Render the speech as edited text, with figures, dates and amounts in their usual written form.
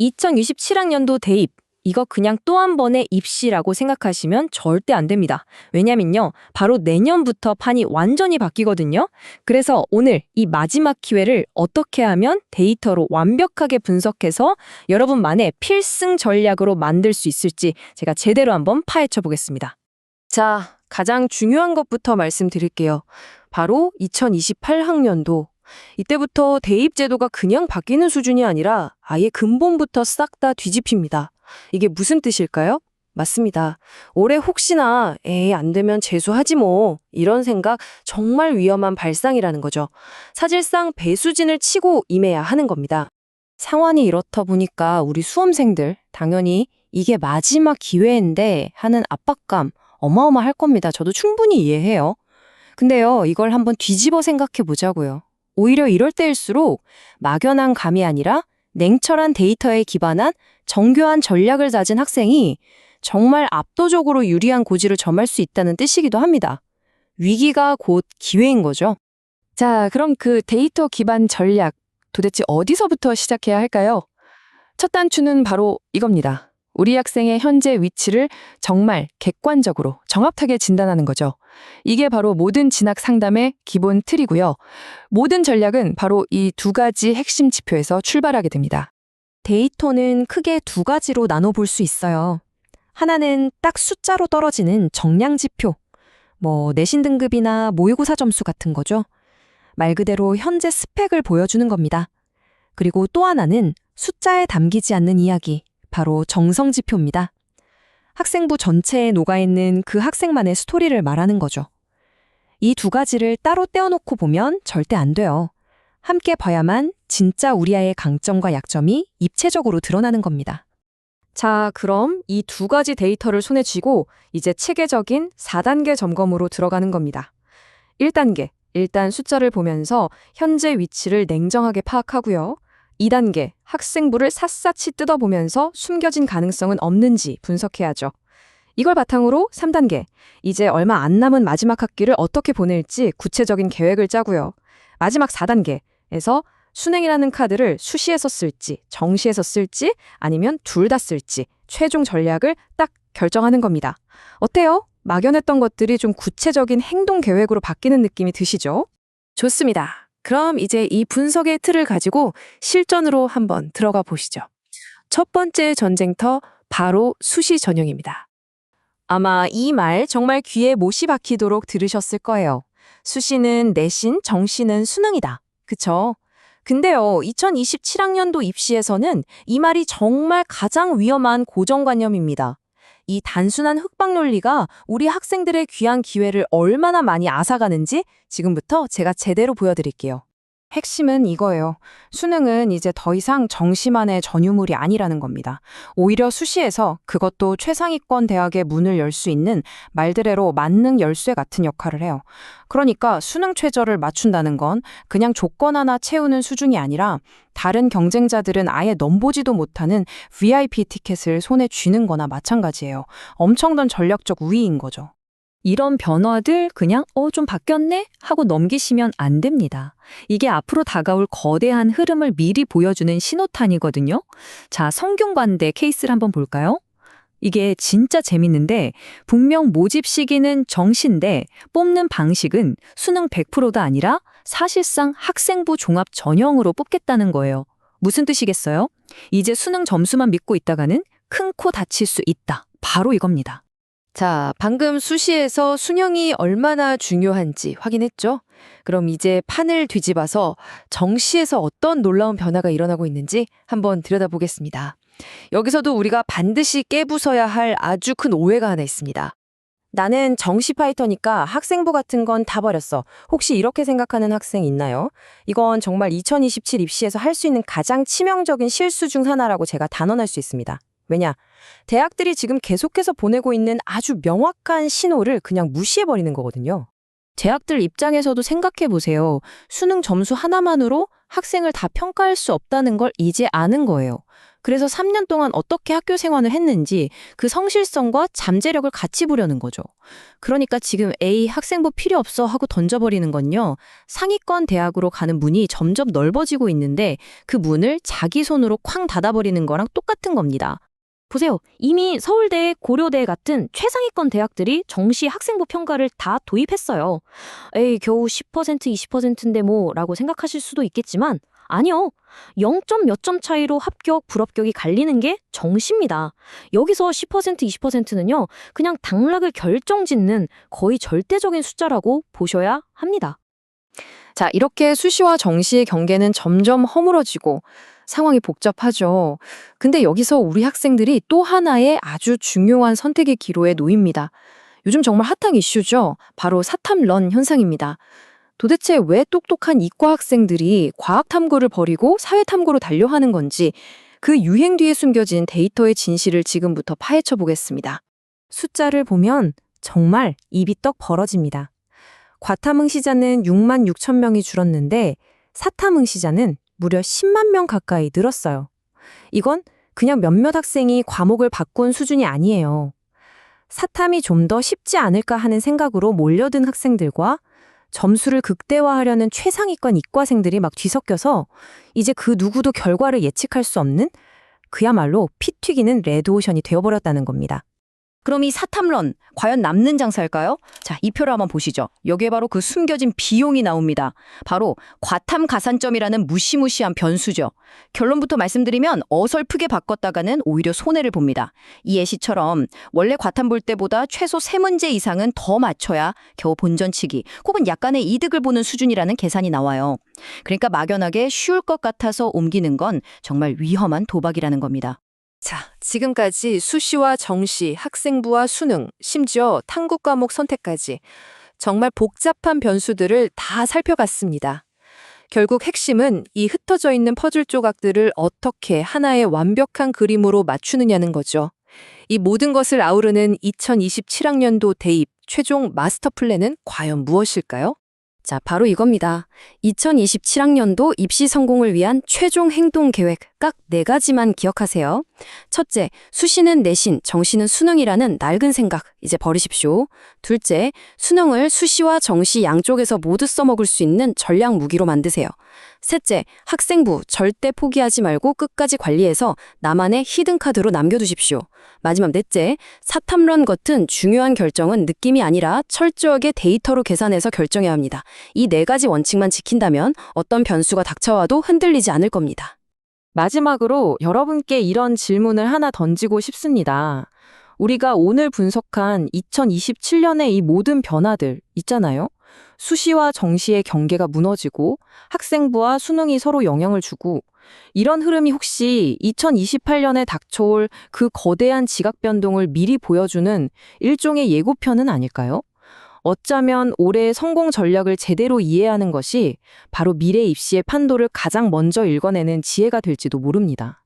2027학년도 대입. 이거 그냥 또 한 번의 입시라고 생각하시면 절대 안 됩니다. 왜냐면요, 바로 내년부터 판이 완전히 바뀌거든요. 그래서 오늘 이 마지막 기회를 어떻게 하면 데이터로 완벽하게 분석해서 여러분만의 필승 전략으로 만들 수 있을지 제가 제대로 한번 파헤쳐 보겠습니다. 자, 가장 중요한 것부터 말씀드릴게요. 바로 2028학년도. 이때부터 대입 제도가 그냥 바뀌는 수준이 아니라 아예 근본부터 싹 다 뒤집힙니다. 이게 무슨 뜻일까요? 맞습니다. 올해 혹시나 안 되면 재수하지 뭐 이런 생각 정말 위험한 발상이라는 거죠. 사실상 배수진을 치고 임해야 하는 겁니다. 상황이 이렇다 보니까 우리 수험생들 당연히 이게 마지막 기회인데 하는 압박감 어마어마할 겁니다. 저도 충분히 이해해요. 근데요, 이걸 한번 뒤집어 생각해 보자고요. 오히려 이럴 때일수록 막연한 감이 아니라 냉철한 데이터에 기반한 정교한 전략을 다진 학생이 정말 압도적으로 유리한 고지를 점할 수 있다는 뜻이기도 합니다. 위기가 곧 기회인 거죠. 자, 그럼 그 데이터 기반 전략 도대체 어디서부터 시작해야 할까요? 첫 단추는 바로 이겁니다. 우리 학생의 현재 위치를 정말 객관적으로 정확하게 진단하는 거죠. 이게 바로 모든 진학 상담의 기본 틀이고요. 모든 전략은 바로 이 두 가지 핵심 지표에서 출발하게 됩니다. 데이터는 크게 두 가지로 나눠볼 수 있어요. 하나는 딱 숫자로 떨어지는 정량 지표, 내신 등급이나 모의고사 점수 같은 거죠. 말 그대로 현재 스펙을 보여주는 겁니다. 그리고 또 하나는 숫자에 담기지 않는 이야기, 바로 정성 지표입니다. 학생부 전체에 녹아있는 그 학생만의 스토리를 말하는 거죠. 이 두 가지를 따로 떼어놓고 보면 절대 안 돼요. 함께 봐야만 진짜 우리 아이의 강점과 약점이 입체적으로 드러나는 겁니다. 자, 그럼 이 두 가지 데이터를 손에 쥐고 이제 체계적인 4단계 점검으로 들어가는 겁니다. 1단계, 일단 숫자를 보면서 현재 위치를 냉정하게 파악하고요. 2단계, 학생부를 샅샅이 뜯어보면서 숨겨진 가능성은 없는지 분석해야죠. 이걸 바탕으로 3단계, 이제 얼마 안 남은 마지막 학기를 어떻게 보낼지 구체적인 계획을 짜고요. 마지막 4단계에서 수능이라는 카드를 수시에서 쓸지, 정시에서 쓸지, 아니면 둘 다 쓸지 최종 전략을 딱 결정하는 겁니다. 어때요? 막연했던 것들이 좀 구체적인 행동 계획으로 바뀌는 느낌이 드시죠? 좋습니다. 그럼 이제 이 분석의 틀을 가지고 실전으로 한번 들어가 보시죠. 첫 번째 전쟁터, 바로 수시 전형입니다. 아마 이 말 정말 귀에 못이 박히도록 들으셨을 거예요. 수시는 내신, 정시는 수능이다. 그쵸? 근데요, 2027학년도 입시에서는 이 말이 정말 가장 위험한 고정관념입니다. 이 단순한 흑박 논리가 우리 학생들의 귀한 기회를 얼마나 많이 앗아가는지 지금부터 제가 제대로 보여드릴게요. 핵심은 이거예요. 수능은 이제 더 이상 정시만의 전유물이 아니라는 겁니다. 오히려 수시에서 그것도 최상위권 대학의 문을 열 수 있는 말드레로 만능 열쇠 같은 역할을 해요. 그러니까 수능 최저를 맞춘다는 건 그냥 조건 하나 채우는 수준이 아니라 다른 경쟁자들은 아예 넘보지도 못하는 VIP 티켓을 손에 쥐는 거나 마찬가지예요. 엄청난 전략적 우위인 거죠. 이런 변화들 그냥 좀 바뀌었네? 하고 넘기시면 안 됩니다. 이게 앞으로 다가올 거대한 흐름을 미리 보여주는 신호탄이거든요. 자, 성균관대 케이스를 한번 볼까요? 이게 진짜 재밌는데 분명 모집 시기는 정시인데 뽑는 방식은 수능 100%가 아니라 사실상 학생부 종합 전형으로 뽑겠다는 거예요. 무슨 뜻이겠어요? 이제 수능 점수만 믿고 있다가는 큰 코 다칠 수 있다. 바로 이겁니다. 자, 방금 수시에서 수능이 얼마나 중요한지 확인했죠? 그럼 이제 판을 뒤집어서 정시에서 어떤 놀라운 변화가 일어나고 있는지 한번 들여다보겠습니다. 여기서도 우리가 반드시 깨부숴야 할 아주 큰 오해가 하나 있습니다. 나는 정시 파이터니까 학생부 같은 건 다 버렸어. 혹시 이렇게 생각하는 학생 있나요? 이건 정말 2027 입시에서 할 수 있는 가장 치명적인 실수 중 하나라고 제가 단언할 수 있습니다. 왜냐? 대학들이 지금 계속해서 보내고 있는 아주 명확한 신호를 그냥 무시해버리는 거거든요. 대학들 입장에서도 생각해보세요. 수능 점수 하나만으로 학생을 다 평가할 수 없다는 걸 이제 아는 거예요. 그래서 3년 동안 어떻게 학교 생활을 했는지 그 성실성과 잠재력을 같이 보려는 거죠. 그러니까 지금 A 학생부 필요 없어 하고 던져버리는 건요. 상위권 대학으로 가는 문이 점점 넓어지고 있는데 그 문을 자기 손으로 쾅 닫아버리는 거랑 똑같은 겁니다. 보세요. 이미 서울대, 고려대 같은 최상위권 대학들이 정시 학생부 평가를 다 도입했어요. 에이, 겨우 10%, 20%인데 뭐 라고 생각하실 수도 있겠지만 아니요. 0점 몇 점 차이로 합격, 불합격이 갈리는 게 정시입니다. 여기서 10%, 20%는요. 그냥 당락을 결정짓는 거의 절대적인 숫자라고 보셔야 합니다. 자, 이렇게 수시와 정시의 경계는 점점 허물어지고 상황이 복잡하죠. 근데 여기서 우리 학생들이 또 하나의 아주 중요한 선택의 기로에 놓입니다. 요즘 정말 핫한 이슈죠. 바로 사탐런 현상입니다. 도대체 왜 똑똑한 이과 학생들이 과학 탐구를 버리고 사회 탐구로 달려하는 건지 그 유행 뒤에 숨겨진 데이터의 진실을 지금부터 파헤쳐 보겠습니다. 숫자를 보면 정말 입이 떡 벌어집니다. 과탐 응시자는 6만 6천 명이 줄었는데 사탐 응시자는 무려 10만 명 가까이 늘었어요. 이건 그냥 몇몇 학생이 과목을 바꾼 수준이 아니에요. 사탐이 좀 더 쉽지 않을까 하는 생각으로 몰려든 학생들과 점수를 극대화하려는 최상위권 이과생들이 막 뒤섞여서 이제 그 누구도 결과를 예측할 수 없는 그야말로 피 튀기는 레드오션이 되어버렸다는 겁니다. 그럼 이 사탐론, 과연 남는 장사일까요? 자, 이 표를 한번 보시죠. 여기에 바로 그 숨겨진 비용이 나옵니다. 바로 과탐 가산점이라는 무시무시한 변수죠. 결론부터 말씀드리면 어설프게 바꿨다가는 오히려 손해를 봅니다. 이 예시처럼 원래 과탐 볼 때보다 최소 3문제 이상은 더 맞춰야 겨우 본전치기 혹은 약간의 이득을 보는 수준이라는 계산이 나와요. 그러니까 막연하게 쉬울 것 같아서 옮기는 건 정말 위험한 도박이라는 겁니다. 자, 지금까지 수시와 정시, 학생부와 수능, 심지어 탐구 과목 선택까지 정말 복잡한 변수들을 다 살펴봤습니다. 결국 핵심은 이 흩어져 있는 퍼즐 조각들을 어떻게 하나의 완벽한 그림으로 맞추느냐는 거죠. 이 모든 것을 아우르는 2027학년도 대입 최종 마스터 플랜은 과연 무엇일까요? 자, 바로 이겁니다. 2027학년도 입시 성공을 위한 최종 행동 계획 딱 4가지만 기억하세요. 첫째, 수시는 내신, 정시는 수능이라는 낡은 생각 이제 버리십시오. 둘째, 수능을 수시와 정시 양쪽에서 모두 써먹을 수 있는 전략 무기로 만드세요. 셋째, 학생부 절대 포기하지 말고 끝까지 관리해서 나만의 히든카드로 남겨두십시오. 마지막 넷째, 사탐런 같은 중요한 결정은 느낌이 아니라 철저하게 데이터로 계산해서 결정해야 합니다. 이 4가지 원칙만 지킨다면 어떤 변수가 닥쳐와도 흔들리지 않을 겁니다. 마지막으로 여러분께 이런 질문을 하나 던지고 싶습니다. 우리가 오늘 분석한 2027년의 이 모든 변화들 있잖아요. 수시와 정시의 경계가 무너지고 학생부와 수능이 서로 영향을 주고 이런 흐름이 혹시 2028년에 닥쳐올 그 거대한 지각 변동을 미리 보여주는 일종의 예고편은 아닐까요? 어쩌면 올해의 성공 전략을 제대로 이해하는 것이 바로 미래 입시의 판도를 가장 먼저 읽어내는 지혜가 될지도 모릅니다.